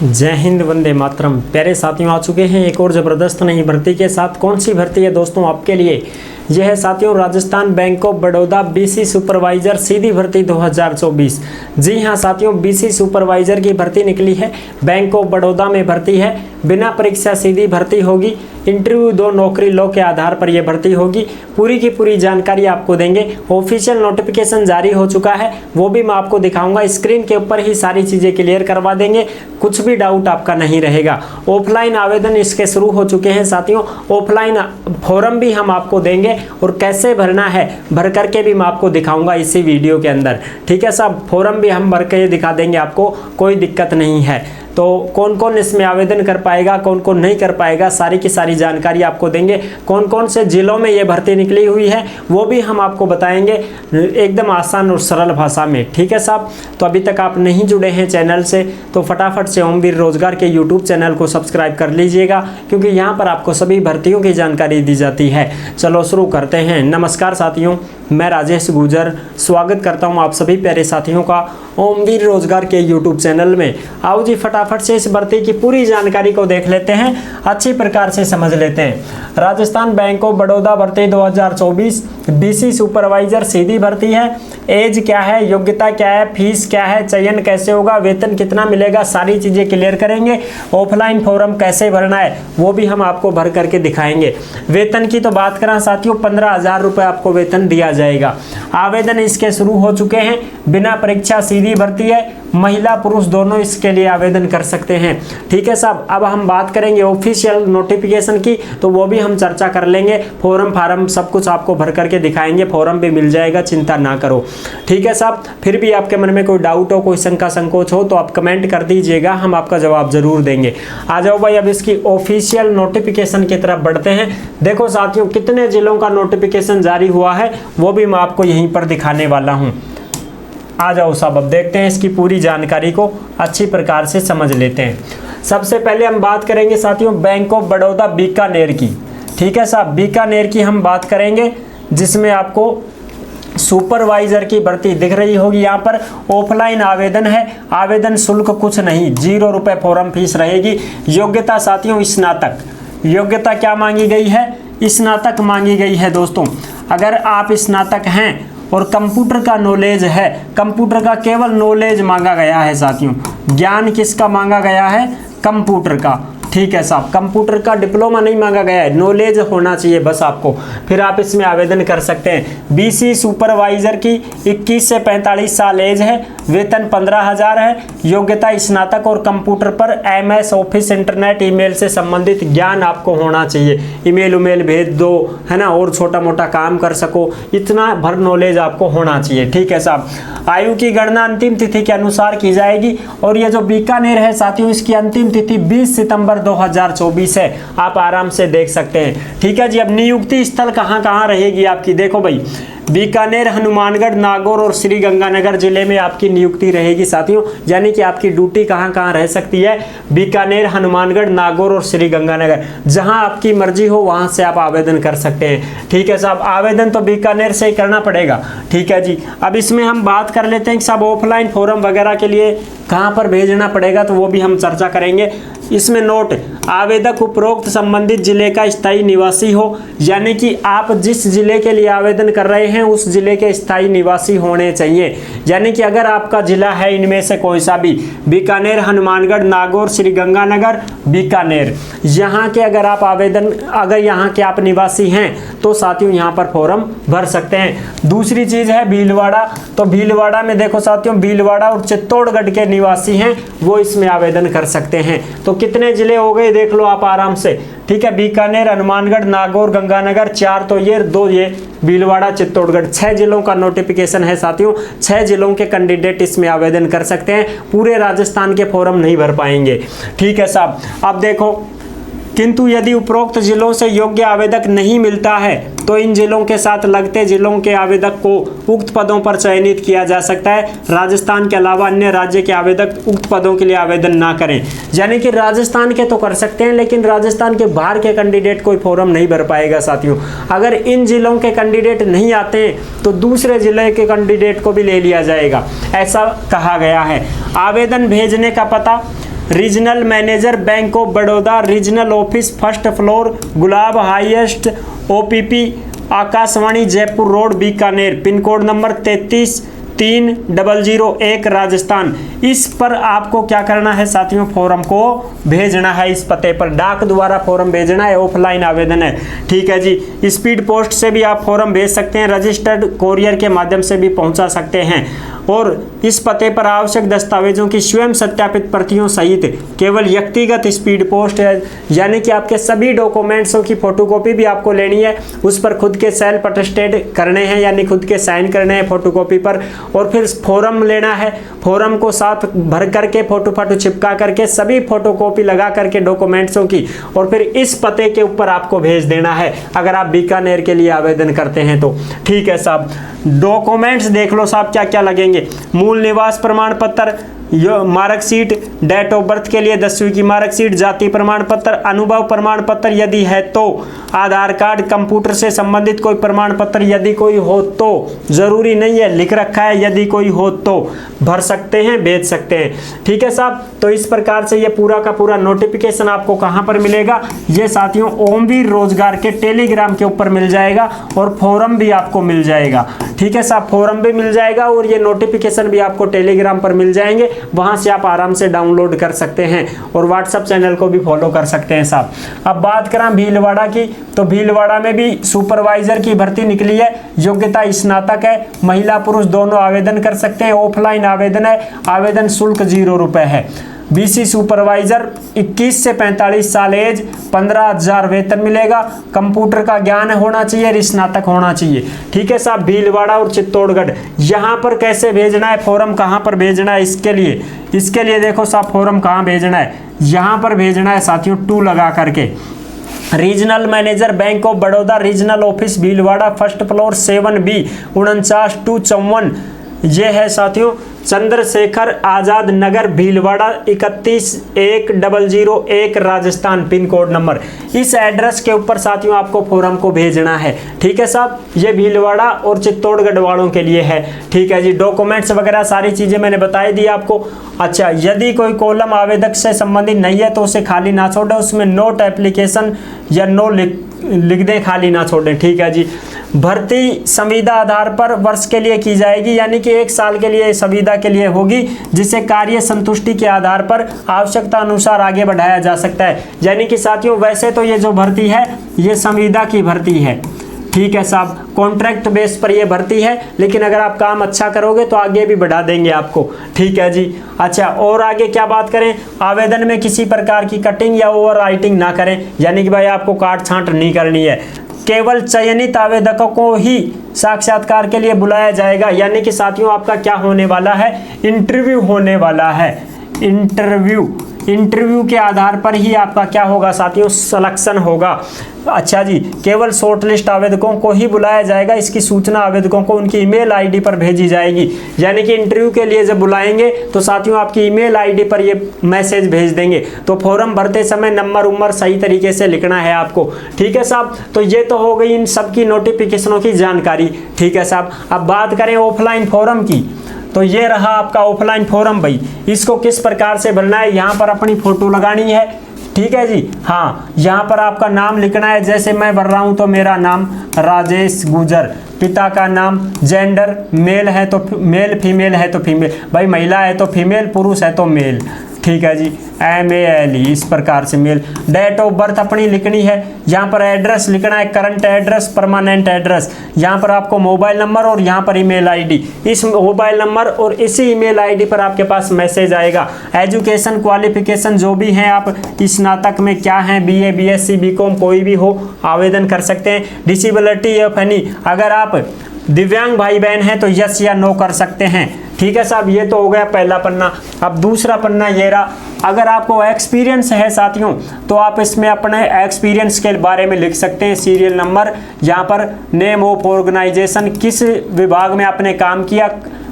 जय हिंद, वंदे मातरम। प्यारे साथियों, आ चुके हैं एक और ज़बरदस्त नई भर्ती के साथ। कौन सी भर्ती है दोस्तों आपके लिए? यह है साथियों Rajasthan bank of Baroda BC supervisor सीधी भर्ती 2024। जी हां साथियों, बीसी सुपरवाइजर की भर्ती निकली है। बैंक ऑफ बड़ौदा में भर्ती है, बिना परीक्षा सीधी भर्ती होगी। इंटरव्यू 2 नौकरी लो के आधार पर यह भर्ती होगी। पूरी की पूरी जानकारी आपको देंगे। ऑफिशियल नोटिफिकेशन जारी हो चुका है, वो भी मैं आपको दिखाऊंगा। स्क्रीन के ऊपर ही सारी चीज़ें क्लियर करवा देंगे, कुछ भी डाउट आपका नहीं रहेगा। ऑफलाइन आवेदन इसके शुरू हो चुके हैं साथियों। ऑफलाइन फॉर्म भी हम आपको देंगे और कैसे भरना है भर करके भी मैं आपको दिखाऊंगा इसी वीडियो के अंदर। ठीक है साहब, फॉर्म भी हम भर के दिखा देंगे आपको, कोई दिक्कत नहीं है। तो कौन कौन इसमें आवेदन कर पाएगा, कौन कौन नहीं कर पाएगा, सारी की सारी जानकारी आपको देंगे। कौन कौन से जिलों में ये भर्ती निकली हुई है वो भी हम आपको बताएंगे एकदम आसान और सरल भाषा में। ठीक है साहब, तो अभी तक आप नहीं जुड़े हैं चैनल से तो फटाफट से ओमवीर रोजगार के यूट्यूब चैनल को सब्सक्राइब कर लीजिएगा, क्योंकि यहाँ पर आपको सभी भर्तियों की जानकारी दी जाती है। चलो शुरू करते हैं। नमस्कार साथियों, मैं राजेश गुजर स्वागत करता हूँ आप सभी प्यारे साथियों का ओमवीर रोजगार के यूट्यूब चैनल में। आओ जी फटाफट से इस भर्ती की पूरी जानकारी को देख लेते हैं, अच्छी प्रकार से समझ लेते हैं। राजस्थान बैंक ऑफ बड़ौदा भर्ती 2024 बीसी सुपरवाइजर सीधी भर्ती है। एज क्या है, योग्यता क्या है, फीस क्या है, चयन कैसे होगा, वेतन कितना मिलेगा, सारी चीजें क्लियर करेंगे। ऑफलाइन फॉर्म कैसे भरना है वो भी हम आपको भर करके दिखाएंगे। वेतन की तो बात करें साथियों, 15,000 रुपये आपको वेतन दिया जाएगा। आवेदन इसके शुरू हो चुके हैं, बिना परीक्षा सीधी भर्ती है। महिला पुरुष दोनों इसके लिए आवेदन कर सकते हैं। ठीक है साहब, अब हम बात करेंगे ऑफिशियल नोटिफिकेशन की, तो वो भी हम चर्चा कर लेंगे। फॉर्म फार्म सब कुछ आपको भर करके दिखाएंगे, फॉर्म भी मिल जाएगा, चिंता ना करो। ठीक है साहब, फिर भी आपके मन में कोई डाउट हो, कोई शंका संकोच हो तो आप कमेंट कर दीजिएगा, हम आपका जवाब जरूर देंगे। आ जाओ भाई, अब इसकी ऑफिशियल नोटिफिकेशन की तरफ बढ़ते हैं। देखो साथियों, कितने जिलों का नोटिफिकेशन जारी हुआ है वो भी मैं आपको यहीं पर दिखाने वाला हूँ। आ जाओ साहब, अब देखते हैं इसकी पूरी जानकारी को अच्छी प्रकार से समझ लेते हैं। सबसे पहले हम बात करेंगे साथियों बैंक ऑफ बड़ौदा बीकानेर की। ठीक है साहब, बीकानेर की हम बात करेंगे, जिसमें आपको सुपरवाइजर की भर्ती दिख रही होगी। यहाँ पर ऑफलाइन आवेदन है, आवेदन शुल्क कुछ नहीं, 0 रुपये फॉर्म फीस रहेगी। योग्यता साथियों स्नातक, योग्यता क्या मांगी गई है? स्नातक मांगी गई है दोस्तों। अगर आप स्नातक हैं और कंप्यूटर का नॉलेज है, कंप्यूटर का केवल नॉलेज मांगा गया है साथियों। ज्ञान किसका मांगा गया है? कंप्यूटर का। ठीक है साहब, कंप्यूटर का डिप्लोमा नहीं मांगा गया है, नॉलेज होना चाहिए बस आपको, फिर आप इसमें आवेदन कर सकते हैं। बीसी सुपरवाइजर की 21 से 45 साल एज है, वेतन 15,000 है। योग्यता स्नातक और कंप्यूटर पर MS ऑफिस इंटरनेट ईमेल से संबंधित ज्ञान आपको होना चाहिए। ईमेल उमेल भेज दो, है ना, और छोटा मोटा काम कर सको, इतना भर नॉलेज आपको होना चाहिए। ठीक है साहब, आयु की गणना अंतिम तिथि के अनुसार की जाएगी। और ये जो बीकानेर है साथियों, इसकी अंतिम तिथि 20 सितंबर 2024 है, आप आराम से देख सकते हैं। ठीक है जी, अब नियुक्ति स्थल कहाँ कहाँ रहेगी आपकी? देखो भाई, बीकानेर, हनुमानगढ़, नागौर और श्रीगंगानगर जिले में आपकी नियुक्ति रहेगी साथियों। यानी कि आपकी ड्यूटी कहाँ कहाँ रह सकती है? बीकानेर, हनुमानगढ़, नागौर और श्रीगंगानगर, जहाँ आपकी मर्जी हो वहाँ से आप आवेदन कर सकते हैं। ठीक है साहब, आवेदन तो बीकानेर से ही करना पड़ेगा। ठीक है जी, अब इसमें हम बात कर लेते हैं कि साहब ऑफलाइन फॉर्म वगैरह के लिए कहाँ पर भेजना पड़ेगा, तो वो भी हम चर्चा करेंगे। इसमें नोट, आवेदक उपरोक्त संबंधित जिले का स्थायी निवासी हो, यानी कि आप जिस जिले के लिए आवेदन कर रहे हैं उस जिले के स्थायी निवासी होने चाहिए। यानी कि अगर आपका जिला है इनमें से कोई सा भी, बीकानेर, हनुमानगढ़, नागौर, श्रीगंगानगर, बीकानेर, यहाँ के अगर आप आवेदन, अगर यहाँ के आप निवासी हैं तो साथियों यहाँ पर फॉर्म भर सकते हैं। दूसरी चीज़ है भीलवाड़ा, तो भीलवाड़ा में देखो साथियों, भीलवाड़ा और चित्तौड़गढ़ के निवासी हैं वो इसमें आवेदन कर सकते हैं। तो कितने जिले हो गए देख लो आप आराम से। ठीक है, बीकानेर, हनुमानगढ़, नागौर, गंगानगर 4 तो ये, 2 ये भीलवाड़ा, चित्तौड़गढ़, 6 जिलों का नोटिफिकेशन है साथियों। 6 जिलों के कैंडिडेट इसमें आवेदन कर सकते हैं, पूरे राजस्थान के फॉर्म नहीं भर पाएंगे। ठीक है साहब, अब देखो, किंतु यदि उपरोक्त जिलों से योग्य आवेदक नहीं मिलता है तो इन जिलों के साथ लगते जिलों के आवेदक को उक्त पदों पर चयनित किया जा सकता है। राजस्थान के अलावा अन्य राज्य के आवेदक उक्त पदों के लिए आवेदन ना करें। यानी कि राजस्थान के तो कर सकते हैं, लेकिन राजस्थान के बाहर के कैंडिडेट कोई फॉर्म नहीं भर पाएगा साथियों। अगर इन जिलों के कैंडिडेट नहीं आते तो दूसरे जिले के कैंडिडेट को भी ले लिया जाएगा, ऐसा कहा गया है। आवेदन भेजने का पता regional manager bank of Baroda, regional office first floor, gulab highest, OPP Akashvani Jaipur road Bikaner, pin code number 333001 Rajasthan. इस पर आपको क्या करना है साथियों, फॉर्म को भेजना है इस पते पर, डाक द्वारा फॉर्म भेजना है, ऑफलाइन आवेदन है। ठीक है जी। स्पीड पोस्ट से भी आप फॉर्म भेज सकते हैं, रजिस्टर्ड कोरियर के माध्यम से भी पहुंचा सकते हैं। और इस पते पर आवश्यक दस्तावेजों की स्वयं सत्यापित प्रतियों सहित केवल व्यक्तिगत स्पीड पोस्ट है, यानी कि आपके सभी डॉक्यूमेंट्सों की फोटोकॉपी भी आपको लेनी है, उस पर खुद के सेल्फ अटेस्टेड करने हैं, यानी खुद के साइन करने हैं फोटोकॉपी पर, और फिर फॉर्म लेना है। फॉर्म को साथ भर करके फोटो चिपका करके सभी फोटोकॉपी लगा करके डॉक्यूमेंट्सों की, और फिर इस पते के ऊपर आपको भेज देना है अगर आप बीकानेर के लिए आवेदन करते हैं तो। ठीक है साहब। डॉक्यूमेंट्स देख लो साहब क्या क्या लगेंगे। मूल निवास प्रमाण पत्र, मार्कशीट, डेट ऑफ बर्थ के लिए 10वीं की मार्कशीट, जाति प्रमाण पत्र, अनुभव प्रमाण पत्र यदि है तो, आधार कार्ड, कंप्यूटर से संबंधित कोई प्रमाण पत्र यदि कोई हो तो, जरूरी नहीं है, लिख रखा है यदि कोई हो तो भर सकते हैं, भेज सकते हैं। ठीक है साहब। तो इस प्रकार से ये पूरा का पूरा नोटिफिकेशन आपको कहां पर मिलेगा, ये साथियों ओमवीर रोजगार के टेलीग्राम के ऊपर मिल जाएगा, और फॉर्म भी आपको मिल जाएगा। ठीक है साहब। फॉर्म भी मिल जाएगा और ये नोटिफिकेशन भी आपको टेलीग्राम पर मिल जाएंगे, वहां से आप आराम से डाउनलोड कर सकते हैं, और व्हाट्सएप चैनल को भी फॉलो कर सकते हैं साहब। अब बात करें भीलवाड़ा की, तो भीलवाड़ा में भी सुपरवाइजर की भर्ती निकली है, योग्यता स्नातक है, महिला पुरुष दोनों आवेदन कर सकते हैं, ऑफलाइन आवेदन है, आवेदन शुल्क 0 रुपए है। BC सुपरवाइजर 21 से 45 साल एज, 15,000 वेतन मिलेगा, कंप्यूटर का ज्ञान होना चाहिए, स्नातक होना चाहिए। ठीक है साहब। भीलवाड़ा और चित्तौड़गढ़, यहाँ पर कैसे भेजना है, फॉर्म कहाँ पर भेजना है, इसके लिए देखो साहब फॉर्म कहाँ भेजना है, यहाँ पर भेजना है साथियों 2 लगा करके। Regional manager bank of Baroda, regional office Bhilwara first floor 7B 49-254, ये है साथियों Chandrashekhar Azad Nagar Bhilwara 311001 Rajasthan, pin code number. इस एड्रेस के ऊपर साथियों आपको फॉर्म को भेजना है। ठीक है साहब। ये भीलवाड़ा और चित्तौड़गढ़ वालों के लिए है। ठीक है जी। डॉक्यूमेंट्स वगैरह सारी चीजें मैंने बताई दी आपको। अच्छा, यदि कोई कॉलम आवेदक से संबंधित नहीं है तो उसे खाली ना छोड़े, उसमें नोट एप्लीकेशन या नो लिख दें, खाली ना छोड़ें। ठीक है जी। भर्ती संविदा आधार पर वर्ष के लिए की जाएगी, यानी कि 1 साल के लिए संविदा के लिए होगी, जिसे कार्य संतुष्टि के आधार पर आवश्यकता अनुसार आगे बढ़ाया जा सकता है। यानी कि साथियों वैसे तो ये जो भर्ती है ये संविदा की भर्ती है। ठीक है साहब। कॉन्ट्रैक्ट बेस पर ये भर्ती है, लेकिन अगर आप काम अच्छा करोगे तो आगे भी बढ़ा देंगे आपको। ठीक है जी। अच्छा, और आगे क्या बात करें, आवेदन में किसी प्रकार की कटिंग या ओवर राइटिंग ना करें, यानी कि भाई आपको काट छांट नहीं करनी है। केवल चयनित आवेदकों को ही साक्षात्कार के लिए बुलाया जाएगा, यानी कि साथियों आपका क्या होने वाला है, इंटरव्यू होने वाला है। इंटरव्यू के आधार पर ही आपका क्या होगा साथियों, सिलेक्शन होगा। अच्छा जी। केवल शॉर्टलिस्ट आवेदकों को ही बुलाया जाएगा, इसकी सूचना आवेदकों को उनकी ईमेल आईडी पर भेजी जाएगी। यानी कि इंटरव्यू के लिए जब बुलाएंगे तो साथियों आपकी ईमेल आईडी पर ये मैसेज भेज देंगे। तो फॉर्म भरते समय नंबर उम्र सही तरीके से लिखना है आपको। ठीक है साहब। तो ये तो हो गई इन सब की नोटिफिकेशनों की जानकारी। ठीक है साहब। अब बात करें ऑफलाइन फॉर्म की, तो ये रहा आपका ऑफलाइन फॉर्म भाई। इसको किस प्रकार से भरना है, यहाँ पर अपनी फोटो लगानी है। ठीक है जी। हाँ, यहाँ पर आपका नाम लिखना है, जैसे मैं भर रहा हूँ तो मेरा नाम राजेश गुजर, पिता का नाम, जेंडर मेल है तो मेल, फीमेल है तो फीमेल, भाई महिला है तो फीमेल, पुरुष है तो मेल। ठीक है जी। MALE, इस प्रकार से मेल। डेट ऑफ बर्थ अपनी लिखनी है। यहाँ पर एड्रेस लिखना है, करंट एड्रेस, परमानेंट एड्रेस। यहाँ पर आपको मोबाइल नंबर और यहाँ पर ईमेल आईडी। इस मोबाइल नंबर और इसी ईमेल आईडी पर आपके पास मैसेज आएगा। एजुकेशन क्वालिफिकेशन जो भी हैं, आप स्नातक में क्या हैं, BA BSc BCom कोई भी हो, आवेदन कर सकते हैं। डिसेबिलिटी ऑफ एनी, अगर आप दिव्यांग भाई बहन हैं तो यस या नो कर सकते हैं। ठीक है साहब। ये तो हो गया पहला पन्ना। अब दूसरा पन्ना ये रहा, अगर आपको एक्सपीरियंस है साथियों तो आप इसमें अपने एक्सपीरियंस के बारे में लिख सकते हैं। सीरियल नंबर, यहाँ पर नेम ऑफ ऑर्गेनाइजेशन, किस विभाग में आपने काम किया,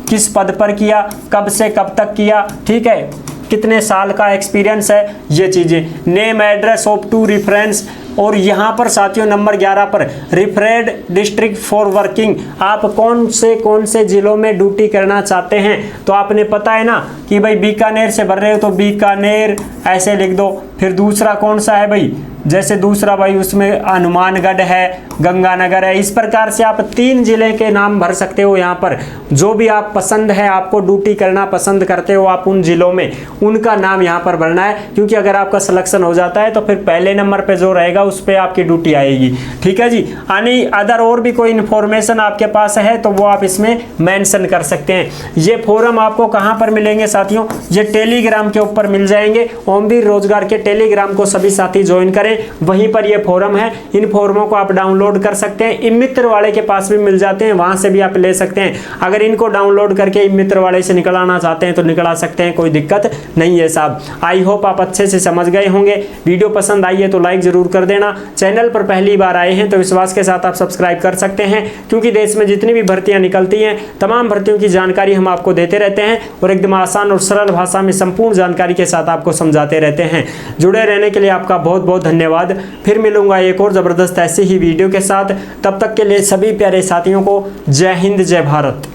किस पद पर किया, कब से कब तक किया। ठीक है, कितने साल का एक्सपीरियंस है, ये चीज़ें। नेम एड्रेस ऑफ 2 रेफरेंस, और यहाँ पर साथियों नंबर 11 पर रिफरेड डिस्ट्रिक्ट फॉर वर्किंग, आप कौन से जिलों में ड्यूटी करना चाहते हैं, तो आपने पता है ना कि भाई बीकानेर से भर रहे हो तो बीकानेर ऐसे लिख दो। फिर दूसरा कौन सा है भाई, जैसे दूसरा भाई उसमें हनुमानगढ़ है, गंगानगर है, इस प्रकार से आप 3 जिले के नाम भर सकते हो। यहाँ पर जो भी आप पसंद है, आपको ड्यूटी करना पसंद करते हो आप उन जिलों में, उनका नाम यहाँ पर भरना है, क्योंकि अगर आपका सिलेक्शन हो जाता है तो फिर पहले नंबर पे जो रहेगा उस पर आपकी ड्यूटी आएगी। ठीक है जी। यानी अदर और भी कोई इन्फॉर्मेशन आपके पास है तो वो आप इसमें मेंशन कर सकते हैं। ये फॉर्म आपको कहाँ पर मिलेंगे साथियों, ये टेलीग्राम के ऊपर मिल जाएंगे। ओमवीर रोजगार के टेलीग्राम को सभी साथी ज्वाइन करें, वहीं पर ये फॉर्म है। इन फॉर्मों को आप डाउनलोड कर सकते हैं, इमित्र वाले के पास भी मिल जाते हैं, वहां से भी आप ले सकते हैं। अगर इनको डाउनलोड करके इमित्र वाले से निकलाना चाहते हैं तो निकला सकते हैं, कोई दिक्कत नहीं है साहब। आई होप आप अच्छे से समझ गए होंगे। वीडियो पसंद आई है तो लाइक जरूर कर देना। चैनल पर पहली बार आए हैं तो विश्वास के साथ आप सब्सक्राइब कर सकते हैं, क्योंकि देश में जितनी भी भर्तियां निकलती हैं तमाम भर्तियों की जानकारी हम आपको देते रहते हैं और एकदम आसान और सरल भाषा में संपूर्ण जानकारी के साथ आपको समझाते रहते हैं। जुड़े रहने के लिए आपका बहुत बहुत धन्यवाद। फिर मिलूंगा एक और ज़बरदस्त ऐसी ही वीडियो के साथ। तब तक के लिए सभी प्यारे साथियों को जय हिंद, जय भारत।